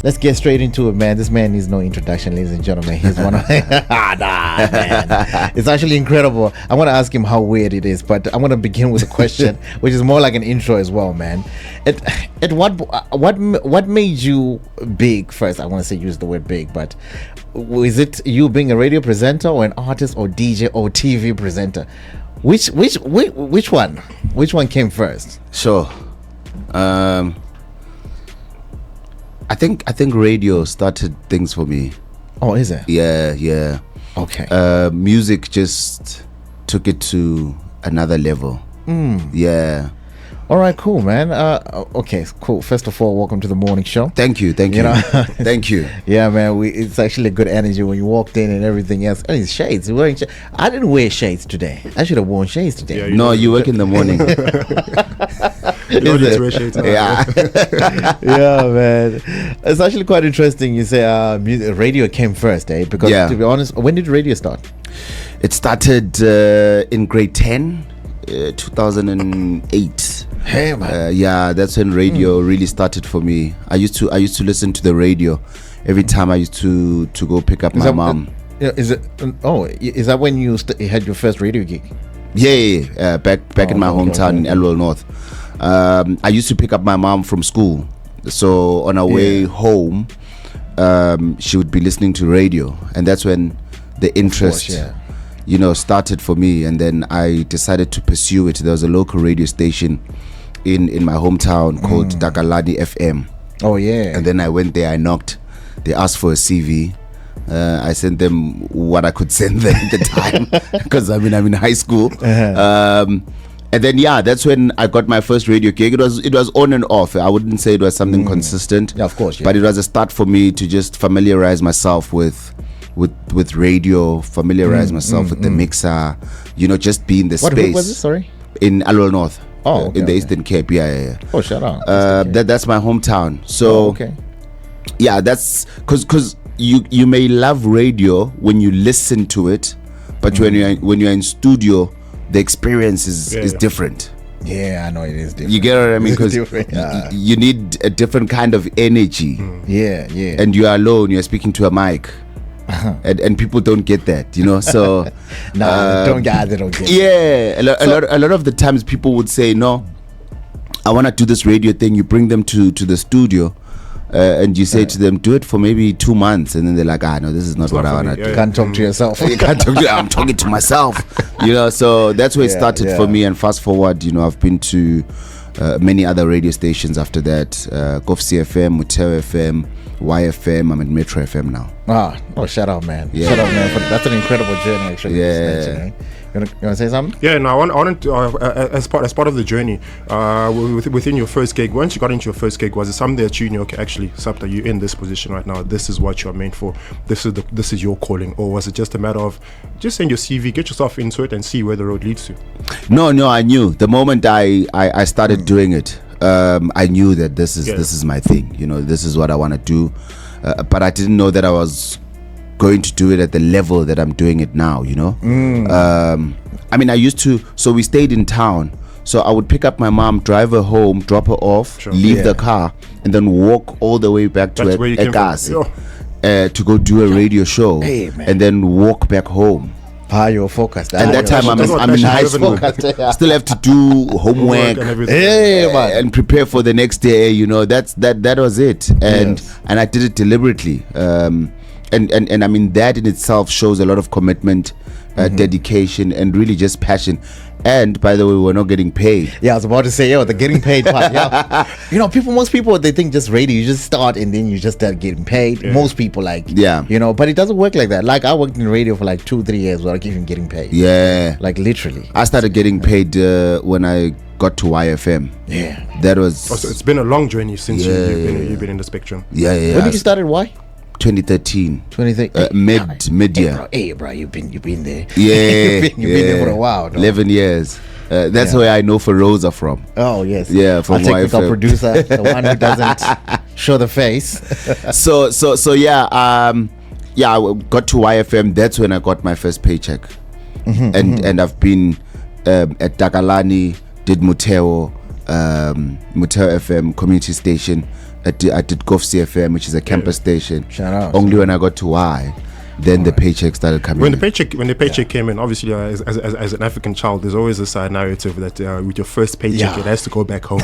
let's get straight into it, man. This man needs no introduction, ladies and gentlemen. He's one of man. It's actually incredible. I want to ask him how weird it is, but I'm going to begin with a question, which is more like an intro as well, man. What made you big first? I want to say use the word big, but is it you being a radio presenter or an artist or DJ or TV presenter? Which one? Which one came first? Sure. I think radio started things for me. Oh, is it? Yeah. Okay. Music just took it to another level. Yeah. All right, cool, man. Okay, cool. First of all, welcome to the morning show. Thank you. You know? Thank you. Yeah, man. It's actually good energy when you walked in and everything else. And it's shades. Wearing I didn't wear shades today. I should have worn shades today. Yeah, no, you work in the morning. You don't need to wear shades. Yeah. Yeah, man. It's actually quite interesting. You say radio came first, eh? Because to be honest, when did radio start? It started in grade 10, 2008. Hey, man. Yeah, that's when radio really started for me. I used to listen to the radio every time I used to go pick up my mom. Is that when you had your first radio gig? Yeah. Back in my hometown in Elwell North. I used to pick up my mom from school, so on our way home, she would be listening to radio, and that's when the interest, started for me. And then I decided to pursue it. There was a local radio station in my hometown called Takalani FM. Oh yeah. And then I went there. I knocked. They asked for a CV. I sent them what I could send them at the time because I'm in high school. And then that's when I got my first radio gig. It was on and off. I wouldn't say it was something consistent. Yeah, of course. Yeah. But it was a start for me to just familiarize myself with radio, familiarize myself with the mixer, just be in the space. What was it? Sorry? In Elwell North. Oh, okay, in the Eastern Cape. Yeah. Oh, shut up. That's my hometown. So yeah, that's because you may love radio when you listen to it, but when you're in studio, the experience is different. Yeah, I know it is different. You get what I mean? Because you need a different kind of energy. Yeah. And you're alone. You're speaking to a mic. And people don't get that, So they don't get it. Yeah, a lot of the times people would say, "No, I want to do this radio thing." You bring them to the studio, and you say to them, "Do it for maybe 2 months," and then they're like, "No, this is not what I want to do." You can't talk to yourself. You can't talk to. I'm talking to myself. So that's where it started for me. And fast forward, I've been to many other radio stations after that. Kofsi FM, Muteo FM, YFM. I'm at Metro FM now. Shout out, man. Yeah. Shout out, man. That's an incredible journey, actually. Yeah. You want to say something? Yeah, no, I wanted to, as part of the journey, within your first gig, once you got into your first gig, was it something that you knew, okay, actually, Supta, you're in this position right now, this is what you're meant for, this is your calling, or was it just a matter of just send your CV, get yourself into it, and see where the road leads to? No, I knew. The moment I started doing it, I knew that this is my thing. This is what I want to do, but I didn't know that I was going to do it at the level that I'm doing it now. I used to, so we stayed in town, so I would pick up my mom, drive her home, drop her off, leave the car, and then walk all the way back to Ekasi to go do a radio show, and then walk back home. You're focused. At that time, I'm in high school. Still have to do homework and prepare for the next day. That was it, and I did it deliberately. And I mean, that in itself shows a lot of commitment, dedication, and really just passion. And by the way, we're not getting paid. Yeah, I was about to say, the getting paid part. Yeah. Most people, they think just radio, you just start and then you just start getting paid. Yeah. Most people but it doesn't work like that. Like I worked in radio for like 2-3 years without even getting paid. Yeah. Like literally. I started getting paid when I got to YFM. Yeah. That was... So it's been a long journey since you've been in the spectrum. Yeah. When did you start at Y? 2013. Mid year. Hey, bro, you've been there. Yeah, you've been there for a while. Though. 11 years. That's where I know Feroza from. Oh yes. Yeah, from our technical producer, the one who doesn't show the face. So I got to YFM. That's when I got my first paycheck. And I've been at Takalani, did Muteo FM community station, I did Gov CFM, which is a campus station. Shout out. Only when I got to Y, then the paycheck started coming. When the paycheck came in, obviously as an African child, there's always this narrative that with your first paycheck, it has to go back home.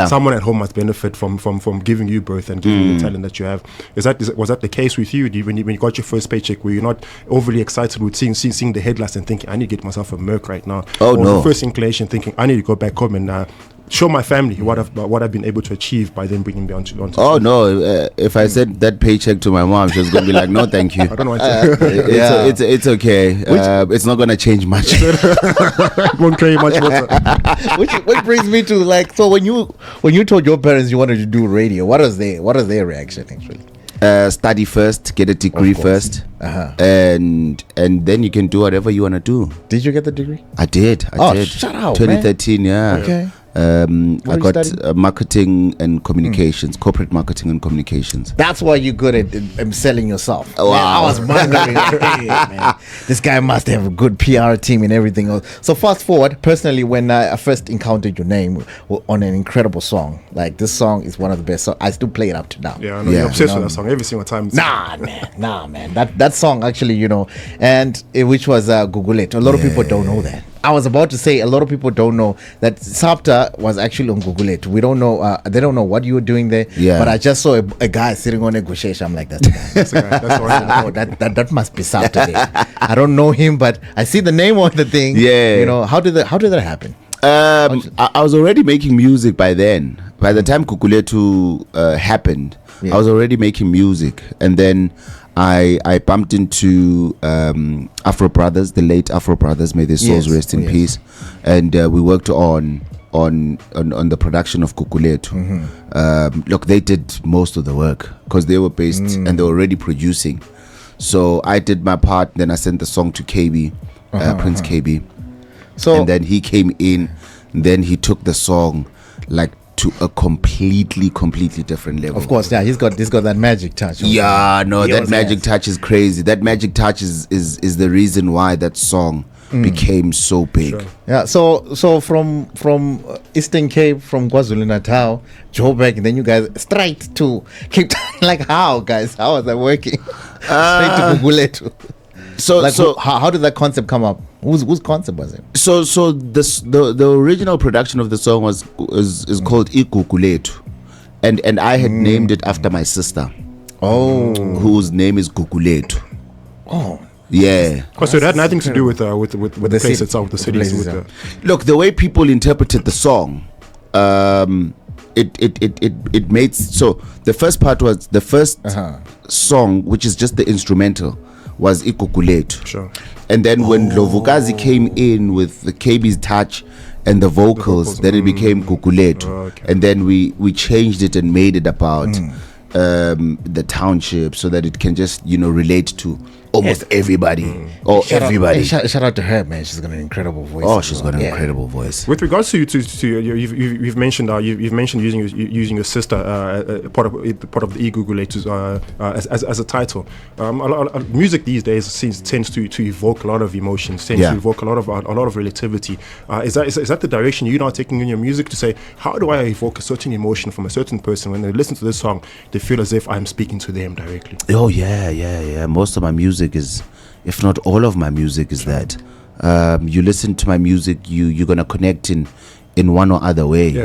Someone at home must benefit from giving you birth and giving you the talent that you have. Was that the case with you? When you got your first paycheck, were you not overly excited with seeing the headlines and thinking, I need to get myself a Merc right now? Oh, or no. the first inclination thinking, I need to go back home and show my family what I've been able to achieve by them bringing me onto Oh no! If I said that paycheck to my mom, she was gonna be like, "No, thank you. I don't know. It's okay. It's not gonna change much. It won't carry much water. Which brings me to like, so when you told your parents you wanted to do radio, what was their reaction actually? Study first, get a degree first, and then you can do whatever you wanna do. Did you get the degree? I did. Shut out, 2013, man. yeah. Okay. I got marketing and communications, corporate marketing and communications. That's why you're good at selling yourself. Wow. Man, I was wondering, hey, man, this guy must have a good PR team and everything else. So fast forward, personally, when I first encountered your name on an incredible song, like this song is one of the best. So I still play it up to now. Yeah, I know. You're obsessed with that song every single time. Nah, man. That song actually, and which was Kuletu. A lot of people don't know that. I was about to say a lot of people don't know that Supta was actually on Kuletu. We don't know. They don't know what you were doing there. Yeah. But I just saw a guy sitting on a gushesha. I'm like, that's the guy. That's the guy. That's all right. Oh, that must be Supta there. I don't know him, but I see the name on the thing. Yeah. How did that happen? I was already making music by then. By the time Kuletu happened, I was already making music, and then I bumped into Afro Brothers, the late Afro Brothers, may their souls rest in peace, and we worked on the production of Kuletu. Look, they did most of the work because they were based and they were already producing. So I did my part. Then I sent the song to KB, Prince KB. So and then he came in. And then he took the song like to a completely different level. Of course, yeah, he's got that magic touch. Yeah, no, that magic touch is crazy. That magic touch is the reason why that song became so big. Sure. Yeah, so from Eastern Cape, from KwaZulu-Natal, Joburg, and then you guys straight to Cape Town. Like how, guys? How was that working? Straight to Kuletu. So how did that concept come up? Whose concept was it? So the original production of the song is called Kuletu, and I had named it after my sister. Oh, whose name is Kuletu. Oh, yeah. So it had nothing to do with the place itself, the city. Look, the way people interpreted the song, it made so the first part was the first song, which is just the instrumental, was Kuletu. Sure. And then when Lovukazi came in with the KB's touch and the vocals, then it became Kuletu. Okay. And then we changed it and made it about the township so that it can just relate to almost everybody or everybody. Shout out to her, man. She's got an incredible voice. Oh, she's got an incredible voice. With regards to you've mentioned using your sister part of the Kuletu as a title. Music these days tends to evoke a lot of emotions, tends to evoke a lot of relativity. Is that the direction you're now taking in your music, to say, how do I evoke a certain emotion from a certain person when they listen to this song, they feel as if I'm speaking to them directly? Oh yeah. Most of my music is, if not all of my music is that. You listen to my music, you're gonna connect in one or other way.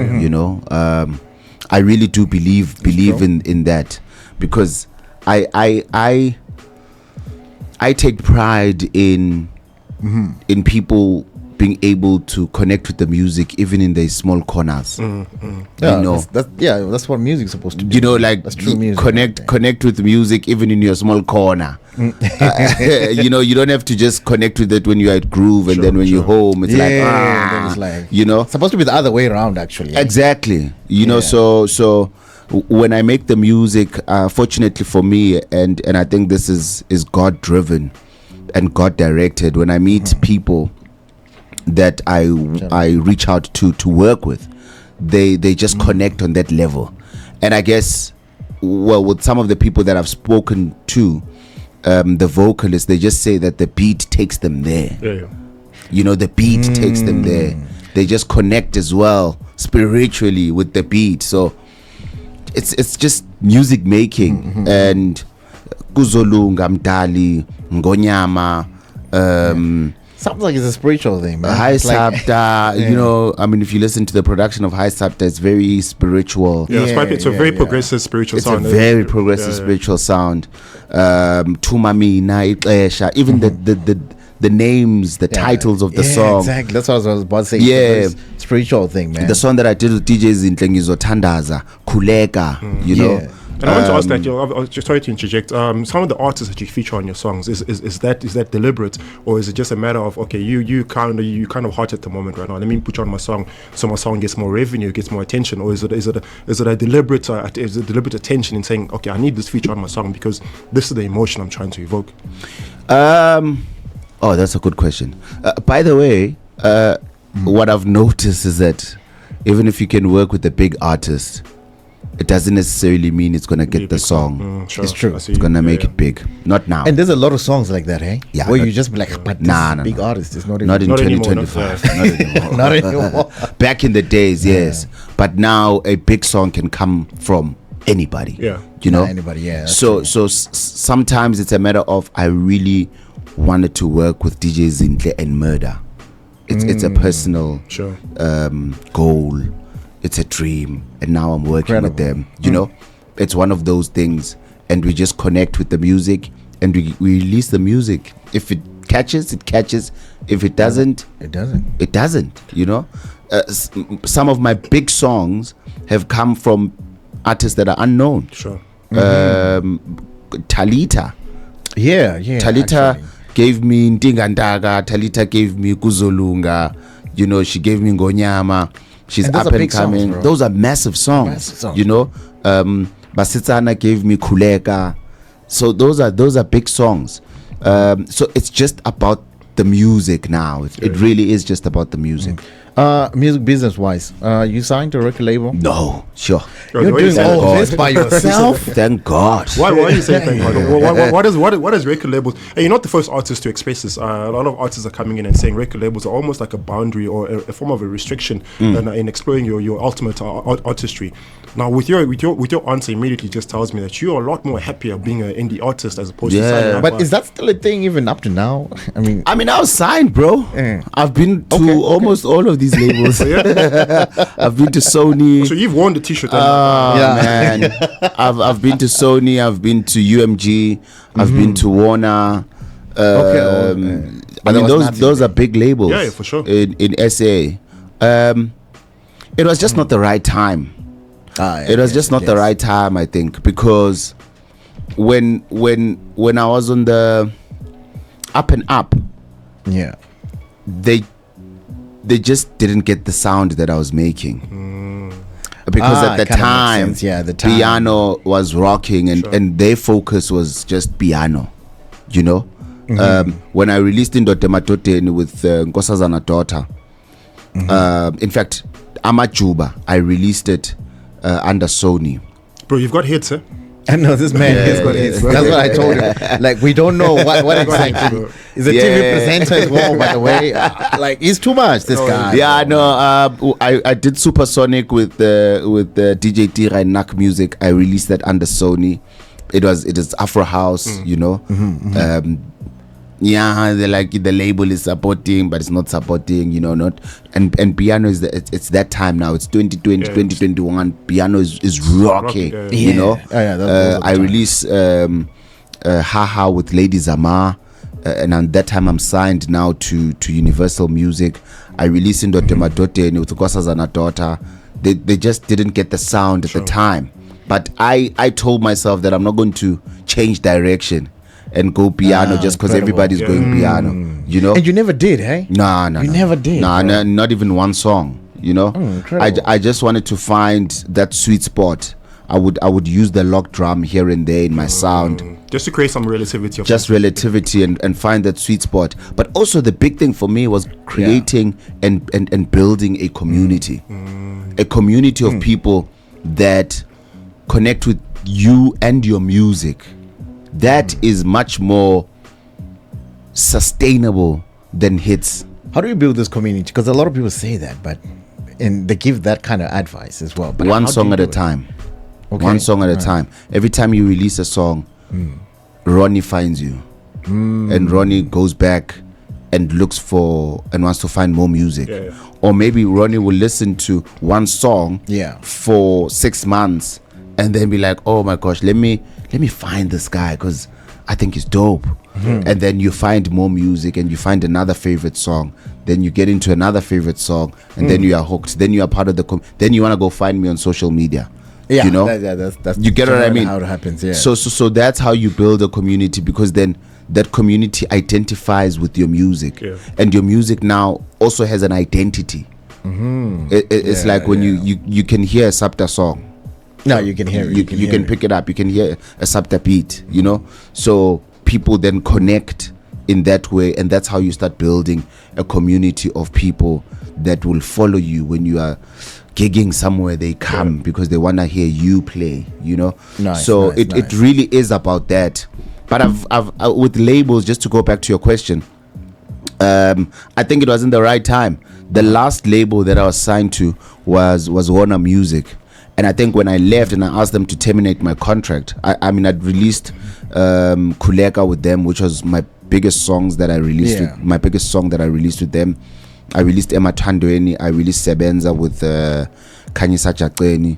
I really do believe in that, because I take pride in people being able to connect with the music even in their small corners. That's what music's supposed to do. Like that's true music. Connect with music even in your small corner. You don't have to just connect with it when you're at groove, and then when you're home it's then it's like it's supposed to be the other way around, actually. Exactly. So when I make the music, fortunately for me, and I think this is God driven and God directed, when I meet people that I reach out to work with, they just connect on that level. And I guess, with some of the people that I've spoken to, the vocalists, they just say that the beat takes them there. The beat takes them there. They just connect as well spiritually with the beat. So it's just music making and kuzolunga mdali ngonyama sounds like it's a spiritual thing, man. High It's like- Supta, you know, I mean, if you listen to the production of High Supta, it's very spiritual. Yeah, it's a very yeah. progressive spiritual It's sound. a very progressive spiritual sound. Tumamina, Ixesha, even the names, the titles of the song. Exactly. That's what I was about to say. Yeah. It's a very spiritual thing, man. The song that I did with DJs in Tlengizotandaza, Kuleka, you know. Yeah. And I want to ask that, I was just sorry to interject. Some of the artists that you feature on your songs, is that deliberate, or is it just a matter of, okay, you kind of hot at the moment right now, let me put you on my song so my song gets more revenue, gets more attention, or is it a deliberate attention in saying, okay, I need this feature on my song because this is the emotion I'm trying to evoke? Oh, that's a good question. By the way, what I've noticed is that even if you can work with a big artist, it doesn't necessarily mean it's gonna get the song. Sure. It's true. I see. It's gonna make it big. Not now. And there's a lot of songs like that, hey? Yeah, Where but- you just be like, but this Nah, is nah, big nah. artist. It's not, Not in Not anymore, 2025. Not anymore. not anymore. Back in the days, yes. But now a big song can come from anybody. Yeah. You know? Anybody, yeah. that's So true. sometimes it's a matter of I really wanted to work with DJ Zinhle and Murder. It's a personal Sure. goal. It's a dream, and now I'm working with them. You know, it's one of those things, and we just connect with the music, and we release the music. If it catches, it catches. If it doesn't, It doesn't. it doesn't. You know, some of my big songs have come from artists that are unknown. Sure. Talita. Yeah. Talita actually. gave me Ndingandaga. Talita gave me Kuzolunga. You know, she gave me Ngonyama. She's And those up are and big songs, coming. bro. Those are massive songs. Massive songs. You know, Basitsana gave me Kuleka. So those are big songs. So it's just about the music now. It really is just about the music. Music business wise, you signed to a record label? No, sure. You're The way you doing said all it. this by yourself? Thank God. Why are you saying thank God? What is record labels? And you're not the first artist to express this. A lot of artists are coming in and saying record labels are almost like a boundary or a form of a restriction in exploring your ultimate artistry. Now, with your answer, immediately just tells me that you are a lot more happier being an indie artist as opposed to signing up. But is that still a thing even up to now? I mean, I was signed, bro. I've been to almost all of these labels. I've been to Sony. so you've worn the T-shirt. Man, I've been to Sony. I've been to UMG. I've been to Warner. Okay, I but mean, that was those are big labels. Yeah, for sure. In SA, it was just not the right time. It was just not the right time, I think, because when I was on the up and up, Yeah. they just didn't get the sound that I was making. Because at the it kinda makes time, sense. Yeah, the time. piano was rocking and their focus was just piano, you know. When I released Indote Matoteni with Nkosazana Daughter, in fact, Amajuba, I released it under Sony. Bro, you've got hits, eh? I know this man has got hits. That's what I told him. Like, we don't know what exactly. He's a TV presenter as well, by the way. Like, he's too much, this guy. Yeah, I know. I did Supersonic with the DJ T Nak Music. I released that under Sony. It is Afro House, you know. Yeah, the label is supporting, but it's not supporting, you know. Not and piano is it's that time now. It's 2020, 2021. Piano is rocking, you know. I released Haha with Lady Zamar. And at that time I'm signed now to Universal Music. I released Indote Madote with Nkosazana Daughter. They just didn't get the sound at the time. But I told myself that I'm not going to change direction and go piano just because everybody's going piano, you know. And you never did, hey? No. You never did. No, not even one song, you know. I just wanted to find that sweet spot. I would use the lock drum here and there in my sound. Just to create some relativity. Relativity and find that sweet spot. But also the big thing for me was creating and building a community. A community of people that connect with you and your music. That is much more sustainable than hits. How do you build this community? Because a lot of people say that, and they give that kind of advice as well. But One how do song you at a do it? time. Okay. One song at a time. Every time you release a song, Ronnie finds you. And Ronnie goes back and looks for and wants to find more music. Or maybe Ronnie will listen to one song for 6 months and then be like, oh my gosh, let me find this guy because I think he's dope. And then you find more music and you find another favorite song. Then you get into another favorite song and then you are hooked. Then you are part of the then you want to go find me on social media. Yeah, you know, that's you get what I mean. How it happens, yeah. So that's how you build a community, because then that community identifies with your music, and your music now also has an identity. It's like when you can hear a Supta song. No, you can hear it. You can pick it up. You can hear a Supta beat. You know, so people then connect in that way, and that's how you start building a community of people that will follow you when you are gigging somewhere. They come because they want to hear you play, you know. It really is about that. But I've with labels, just to go back to your question, I think it wasn't the right time. The last label that I was signed to was Warner Music, and I think when I left and I asked them to terminate my contract, I mean I'd released Kuletu with them, which was my biggest songs that I released my biggest song that I released with them. I released Emma Tandweni, I released Sebenza with Khanyisa Jaceni.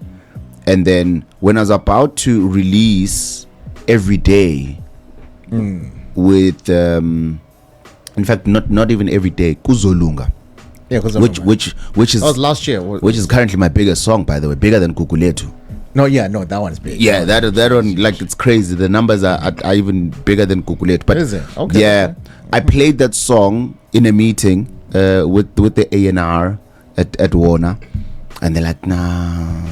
And then when I was about to release Every Day with in fact not even Every Day, Kuzolunga. Yeah, which is that was last year. Which is currently my biggest song, by the way, bigger than Kuletu. No, that one's big. Yeah, that one, like, it's crazy. The numbers are even bigger than Kuletu. But is it? Okay. Yeah, okay. I played that song in a meeting with the A&R at Warner, and they're like, nah,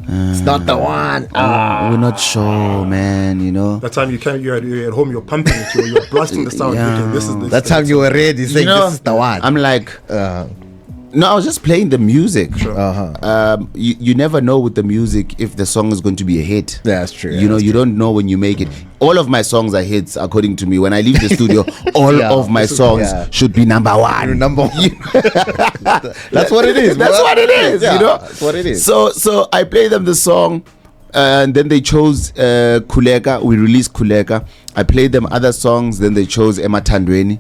it's not the one. We're not sure, man. You know. That time you're at home, you're pumping it, you're blasting the sound. Yeah. This is that time you were ready, saying this is the one. I'm like, no, I was just playing the music. Sure. You never know with the music if the song is going to be a hit. That's true. You know, you don't know when you make it. All of my songs are hits, according to me. When I leave the studio, all of my songs should be number one. Number one. That's what it is. That's what it is. Yeah, you know, that's what it is. So I played them the song, and then they chose Kuleka. We released Kuleka. I played them other songs. Then they chose Emma Tandweni.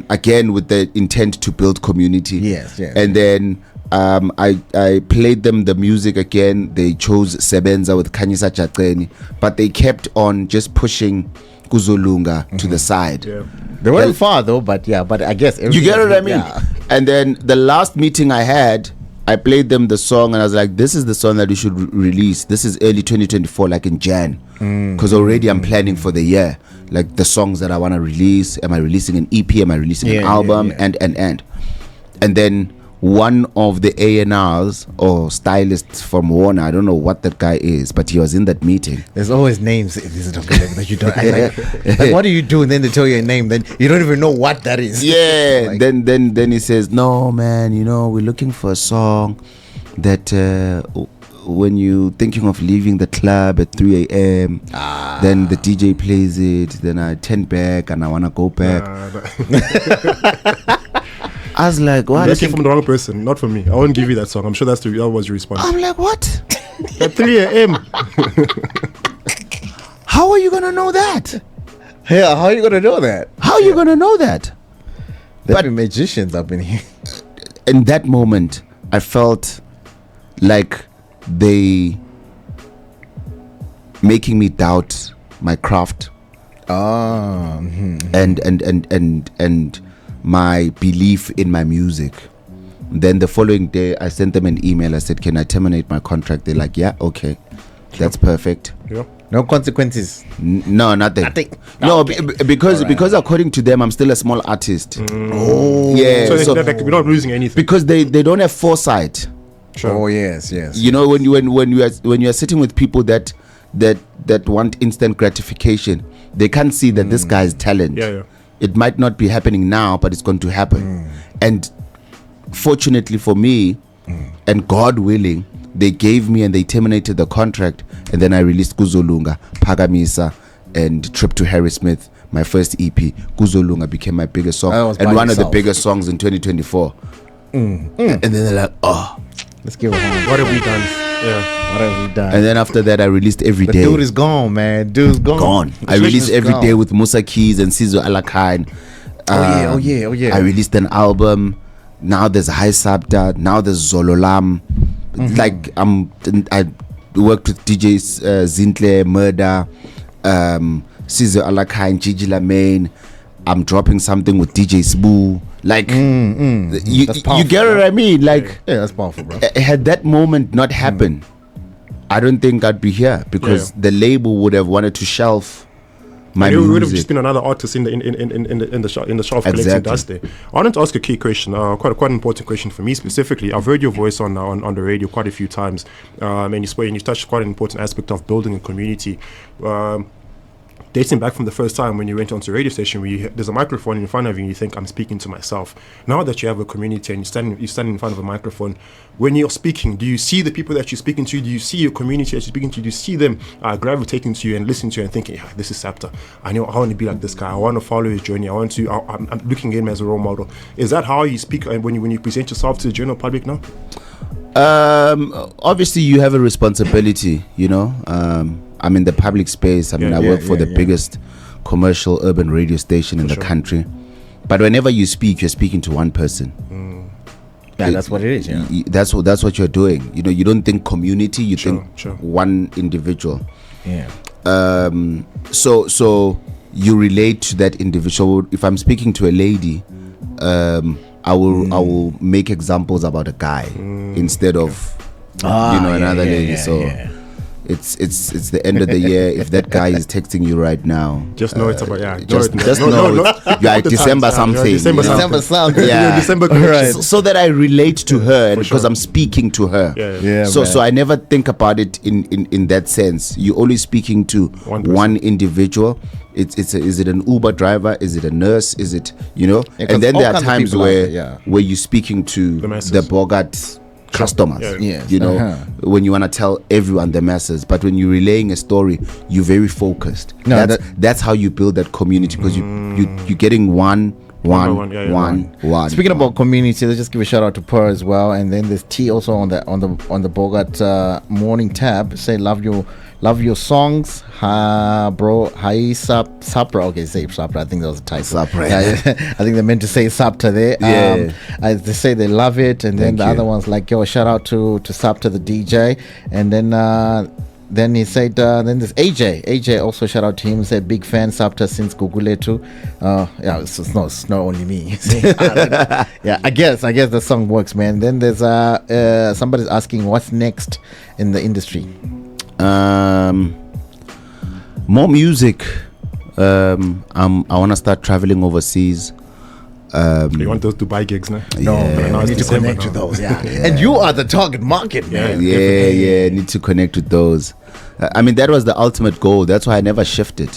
Again with the intent to build community. Yes. And then I played them the music again. They chose Sebenza with Khanyisa Jaceni, but they kept on just pushing Kuzolunga to the side. Yeah. They weren't far though, but I guess you get what I mean. Yeah. And then the last meeting I had, I played them the song and I was like, this is the song that we should release. This is early 2024, like in Jan, because already I'm planning for the year, like the songs that I want to release. Am I releasing an EP? Am I releasing an album? And then one of the A&Rs or stylists from Warner, I don't know what that guy is, but he was in that meeting. There's always names that you don't like what do you do? And then they tell you a name, then you don't even know what that is. Yeah. Like, then he says, no man, you know, we're looking for a song that when you thinking of leaving the club at 3 a.m. Then the DJ plays it, then I turn back and I want to go back. I was like, what? That came from the wrong person, not from me. I won't give you that song. I'm sure that was your response. I'm like, what? At 3 a.m. How are you going to know that? Yeah, how are you going to know that? How are you going to know that? There be magicians up in here. In that moment, I felt like they making me doubt my craft. And my belief in my music. Then the following day I sent them an email. I said, can I terminate my contract? They're like, yeah, okay, that's perfect. Yeah. No consequences. No, nothing. No, okay. Because according to them I'm still a small artist. Oh yeah, so we're not losing anything because they don't have foresight. Sure. Oh yes. You know, when you are sitting with people that want instant gratification, they can't see that this guy's talent. Yeah. It might not be happening now, but it's going to happen. And fortunately for me, and God willing, they gave me and they terminated the contract. And then I released Kuzolunga, Pagamisa, and Trip to Harrismith, my first EP. Kuzolunga became my biggest song and one of the biggest songs in 2024. And then they're like, oh, let's give it a hand. What have we done? Yeah. What have we done? And then after that, I released Every the Day. dude is gone, man. Dude's gone. Gone. The I released is Every gone. Day with Musa Keys and Sizo Alakine. Oh yeah. I released an album. Now there's High Supta. Now there's Zololam. Like I worked with DJs Zintle, Murder, Sizo Alakine, Gigi Lamaine. I'm dropping something with DJ Sboo. Like you get what I mean? Like Yeah, that's powerful, bro. had that moment not happened, I don't think I'd be here because the label would have wanted to shelf my It would have music. just been another artist in the shelf collecting Exactly. dust there. I wanted to ask a key question, quite an important question for me specifically. I've heard your voice on the radio quite a few times, and you touched quite an important aspect of building a community. Dating back from the first time when you went onto a radio station where there's a microphone in front of you and you think, I'm speaking to myself. Now that you have a community and you stand in front of a microphone, when you're speaking, do you see the people that you're speaking to? Do you see your community that you're speaking to? Do you see them gravitating to you and listening to you and thinking, yeah, this is Supta. I want to be like this guy. I want to follow his journey. I'm looking at him as a role model. Is that how you speak when you present yourself to the general public now? Obviously you have a responsibility, you know. I'm in the public space. I mean, I work for the biggest commercial urban radio station in the country. But whenever you speak, you're speaking to one person. Yeah, that's what it is. Yeah. That's what you're doing. You know, you don't think community, you think Sure. one individual. Yeah. So you relate to that individual. If I'm speaking to a lady, I will make examples about a guy instead of another lady. It's the end of the year. If that guy is texting you right now, Just know it's about just know you are December something. December you know? December something. Yeah. December Right. So that I relate to her and because sure. I'm speaking to her. Yeah, So man. I never think about it in that sense. You're only speaking to One person. one individual. Is it an Uber driver? Is it a nurse? Is it Yeah, 'cause and then all there are kinds of times people out where there, where you're speaking to The masses. the Bogart customers. Yeah. Yes, You know, uh-huh. when you want to tell everyone the masses, but when you're relaying a story, you're very focused. No, That's how you build that community because you're getting one. Speaking about community, let's just give a shout out to Per as well, and then there's T also on the Bogart Morning tab. Say love your songs, bro. Hi Supra. Okay, say Supra. I think that was a typo. Supra. Yeah, I think they meant to say Supta there. Yeah. They say they love it, and then Thank the you. other one's like, yo, shout out to Supta the DJ, and then he said, then there's AJ also shout out to him, said big fan Supta since Kuletu. Yeah, it's not only me. Yeah, I guess the song works, man. Then there's somebody's asking what's next in the industry. More music. I want to start traveling overseas. You want those Dubai gigs, no? No, Yeah. man, we need to December connect now. to those. Yeah. And you are the target market, man. Yeah, need to connect with those. I mean, that was the ultimate goal. That's why I never shifted.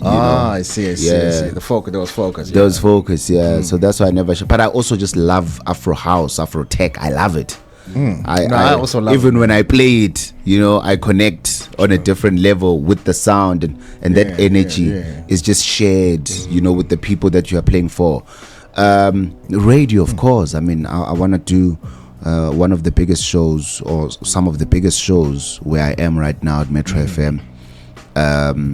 I see. Yeah. The focus, there was focus. There was focus, yeah. So that's why I never shifted. But I also just love Afro house, Afro tech. I love it. I also love even when I play it, you know, I connect on a different level with the sound and that energy is just shared, you know, with the people that you are playing for. Radio, of course. I mean, I want to do one of the biggest shows or some of the biggest shows where I am right now at Metro FM.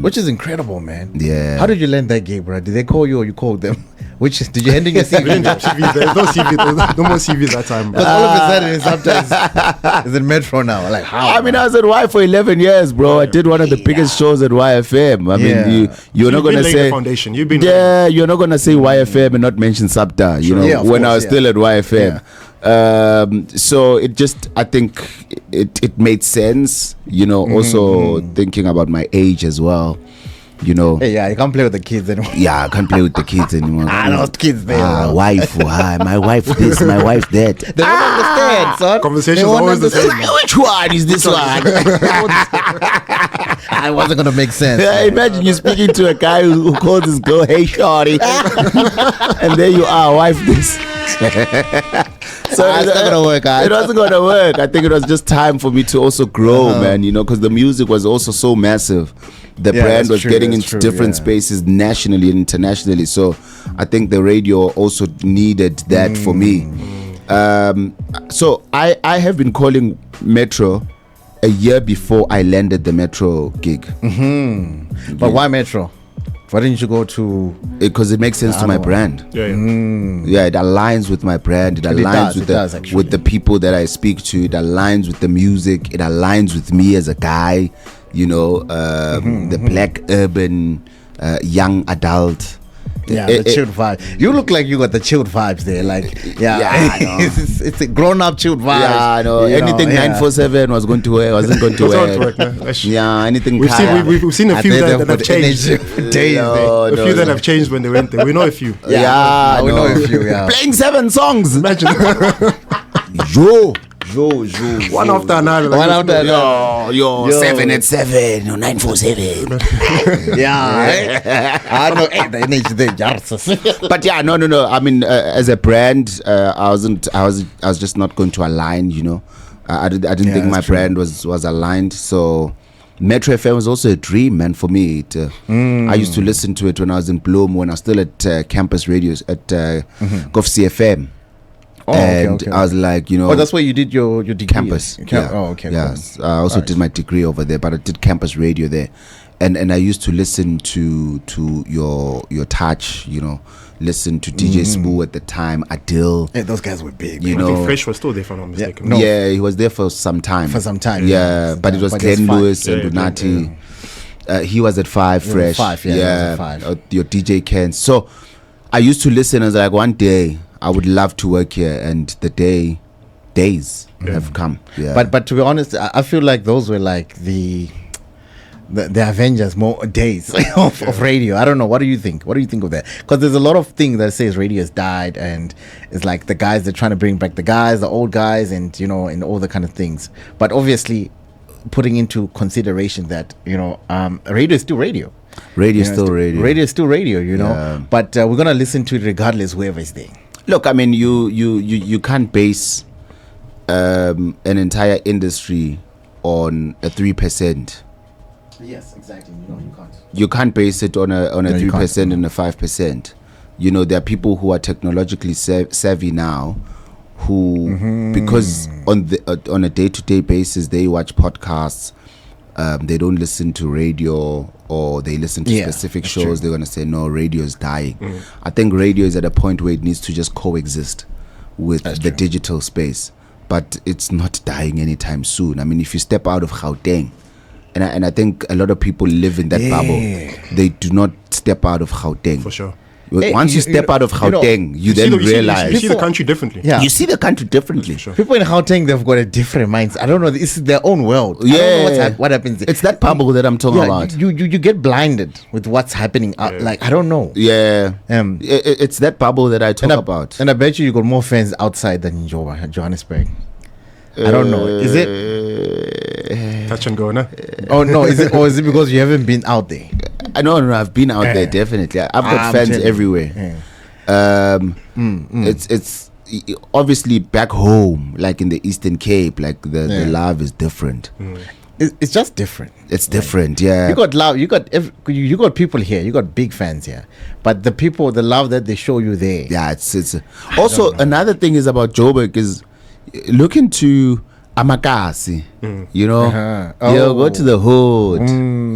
Which is incredible, man. Yeah. How did you land that gig, bro? Did they call you or you called them? Did you hand in your We didn't CV? have CVs. There's no CVs. There's no more CVs that time. Because all of a sudden it's sometimes is in Metro now. Like how? I mean, I was at Y for 11 years, bro. I did one of the biggest shows at YFM. I mean, you're not You've going to been laying say the foundation. You've been you're not going to say YFM and not mention Supta, you know, Yeah, of when I course, was still at YFM. So it just, I think it made sense, you know, also thinking about my age as well, you know. Hey, yeah, you can't play with the kids anymore. Yeah, I can't play with the kids anymore. Those kids there. bro. Wife, my wife this, my wife that. They won't understand, son. Conversations They won't always the understand. same. Which one is this one? I wasn't gonna make sense. Yeah, imagine you speaking to a guy who calls his girl, hey shorty, and there you are, wife this. So It's not gonna work out. It wasn't gonna work. I think it was just time for me to also grow, man. You know, because the music was also so massive. The Yeah, brand that's was true, getting that's into true, different yeah. spaces nationally and internationally. So I think the radio also needed that for me. So I have been calling Metro a year before I landed the Metro gig. But why Metro? Why didn't you go to? Because it makes sense to my other one. brand. Yeah, it aligns with my brand. It aligns with the people that I speak to. It aligns with the music. It aligns with me as a guy. You know, the black urban young adult. Yeah, the chilled vibe. You look like you got the chilled vibes there. Like, I know. it's a grown-up chilled vibe. Yeah, I know. Anything 947 wasn't going to work. Yeah, anything. We've seen a few that have changed. A few that have changed when they went there. We know a few. Yeah, we know a few. Yeah, playing 7 songs. Imagine. Yo. One after another. Yo, 7 at 7, 947. Yeah, I know. The energy there, but yeah, no. I mean, as a brand, I was just not going to align. You know, I didn't think my brand was aligned. So Metro FM was also a dream, man, for me. I used to listen to it when I was in Bloem, when I was still at campus radios at Gov CFM. I was like, you know, that's where you did your degree. Campus. Yes, I also did my degree over there, but I did campus radio there, and I used to listen to your touch, you know, listen to DJ Spoo at the time, Adil. Yeah, those guys were big. I think Fresh was still there, if I'm not mistaken. Yeah, he was there for some time. Yeah, but it was Glenn Lewis and Donati. He was at 5 Fresh. 5, yeah. 5. Your DJ Ken. So I used to listen. I was like, one day I would love to work here, and the days have come. Yeah. But to be honest, I feel like those were like the Avengers more days of radio. I don't know. What do you think? What do you think of that? Because there's a lot of things that says radio has died, and it's like the guys they're trying to bring back the old guys, and you know, and all the kind of things. But obviously, putting into consideration that radio is still radio. Radio is still radio. You know. But we're gonna listen to it regardless, whoever is there. Look, I mean, you can't base an entire industry on a 3%. Yes, exactly. You can't. You can't base it on a 3% and a 5%. You know, there are people who are technologically savvy now, who because on a day-to-day basis they watch podcasts. They don't listen to radio, or they listen to specific shows. True. They're going to say, no, radio is dying. I think radio is at a point where it needs to just coexist with the digital space. But it's not dying anytime soon. I mean, if you step out of Gauteng, and I think a lot of people live in that bubble, they do not step out of Gauteng. For sure. Once you step out of Gauteng, you then realize you see the country differently. Yeah. You see the country differently. Sure. People in Gauteng, they've got a different mindset. I don't know. This is their own world. Yeah. I don't know what happens. It's that bubble that I'm talking about. You get blinded with what's happening. Like, I don't know. Yeah. It's that bubble that I talk about. And I bet you got more fans outside than in Johannesburg. I don't know. Is it touch and go, no? Oh no, is it because you haven't been out there? No, I've been out there, definitely. I've got fans everywhere. It's obviously back home, like in the Eastern Cape, like the love is different. It's just different. It's different, yeah. You got love. You got people here. You got big fans here. But the love that they show you there. Yeah, it's also another thing is about Joburg is look into Amakasi, you know, go to the hood,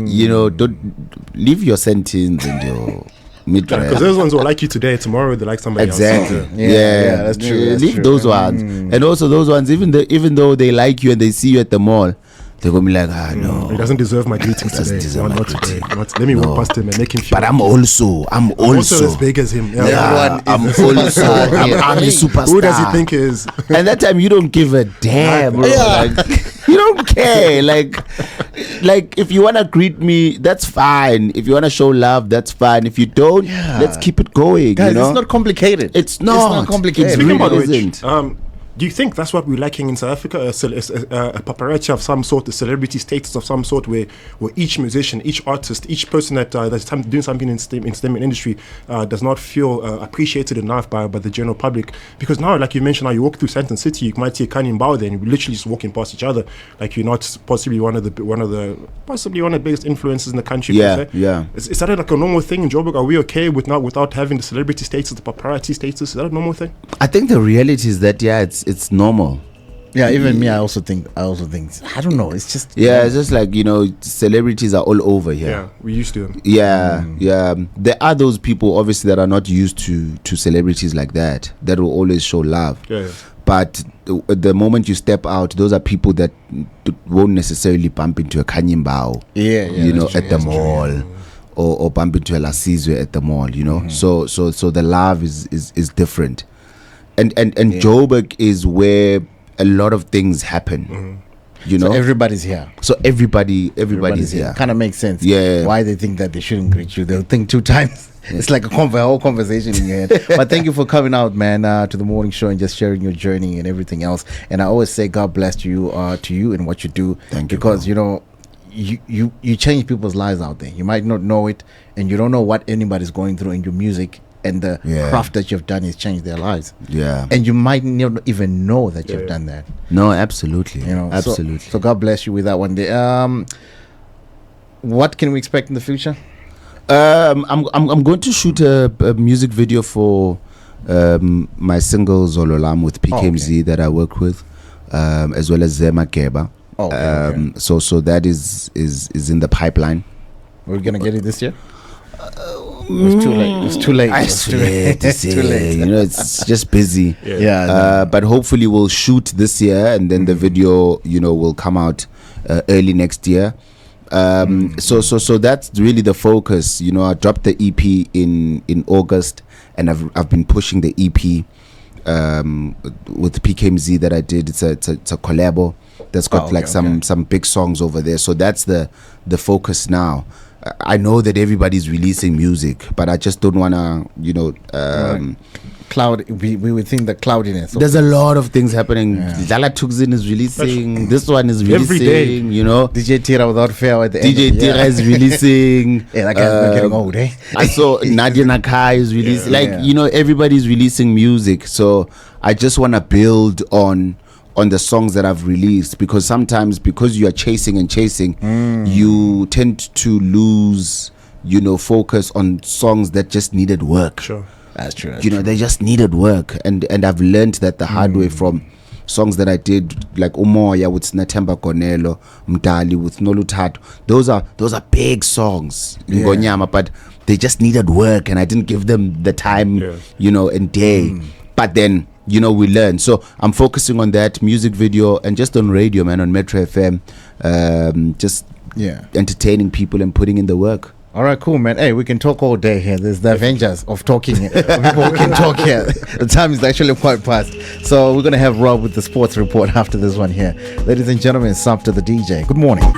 you know, don't leave your sentence and your mid-range. Because those ones will like you today, tomorrow they like somebody else. Exactly. Yeah, that's true. Leave those ones, and also those ones, even though they like you and they see you at the mall, they're gonna be like, no, he doesn't deserve my greetings today. Let me walk past him and make him feel. But I'm also as big as him. I'm a superstar. Who does he think he is? And that time you don't give a damn, bro. Like, you don't care. Like if you wanna greet me, that's fine. If you wanna show love, that's fine. If you don't, let's keep it going. Guys, you know? it's not complicated. It's not complicated. It really isn't. Do you think that's what we're lacking in South Africa? A paparazzi of some sort, a celebrity status of some sort, where each musician, each artist, each person that's doing something in STEM industry does not feel appreciated enough by the general public. Because now, like you mentioned, now you walk through Sandton City, you might see a Kanye Mbao there, and you're literally just walking past each other, like you're not possibly one of the biggest influencers in the country. Yeah. Is that like a normal thing in Joburg? Are we okay without having the celebrity status, the paparazzi status? Is that a normal thing? I think the reality is that it's normal. Yeah, even me, I also think, I don't know, it's just, Yeah, it's just like, celebrities are all over here. Yeah, we used to them. Yeah, yeah. There are those people obviously that are not used to celebrities like that will always show love. Yeah. But the moment you step out, those are people that won't necessarily bump into a Kanyimbao, at the mall, or bump into a Lasizwe at the mall, So the love is different, and Joburg is where a lot of things happen. So everybody's here. So everybody's here. Kind of makes sense. Yeah. Why they think that they shouldn't greet you? They'll think 2 times. It's like a whole conversation in your head. But thank you for coming out, man, to the morning show and just sharing your journey and everything else. And I always say God bless you to you and what you do. Thank you. Because you change people's lives out there. You might not know it, and you don't know what anybody's going through in your music. And the craft that you've done has changed their lives. Yeah. And you might not even know that you've done that. No, absolutely. Absolutely. So God bless you with that one day. What can we expect in the future? I'm going to shoot a music video for my single Zololam with PKMZ that I work with, as well as Zema Keba. So that is in the pipeline. We're gonna get it this year. It's too late. It's too late. It's too late. It's too late. It's just busy. Yeah. But hopefully we'll shoot this year, and then the video, will come out early next year. So that's really the focus. I dropped the EP in August, and I've been pushing the EP with PKMZ that I did. It's a collabo that's got some big songs over there. So that's the focus now. I know that everybody's releasing music, but I just don't want to, cloud. We would think the cloudiness. There's a lot of things happening. Lala Tuxin is releasing. This one is releasing. Every day. DJ Tira without fail at the DJ end. Tira is releasing. Yeah, that guy's not getting old, eh? I saw Nadia Nakai is releasing. Everybody's releasing music. So I just want to build on the songs that I've released, because sometimes, because you are chasing, you tend to lose, focus on songs that just needed work. Sure. That's true. They just needed work, and I've learned that the hard way from songs that I did, like Umoya with Snatemba Konelo, Mdali with Nolutatu. Those are big songs, Ngonyama, but they just needed work, and I didn't give them the time, and day. But then, we learn. So I'm focusing on that music video and just on radio, man, on Metro FM, just entertaining people and putting in the work. All right, cool, man. Hey, we can talk all day here. There's the Avengers of talking. People who can talk here. The time is actually quite past. So we're going to have Rob with the sports report after this one here. Ladies and gentlemen, Supta the DJ. Good morning.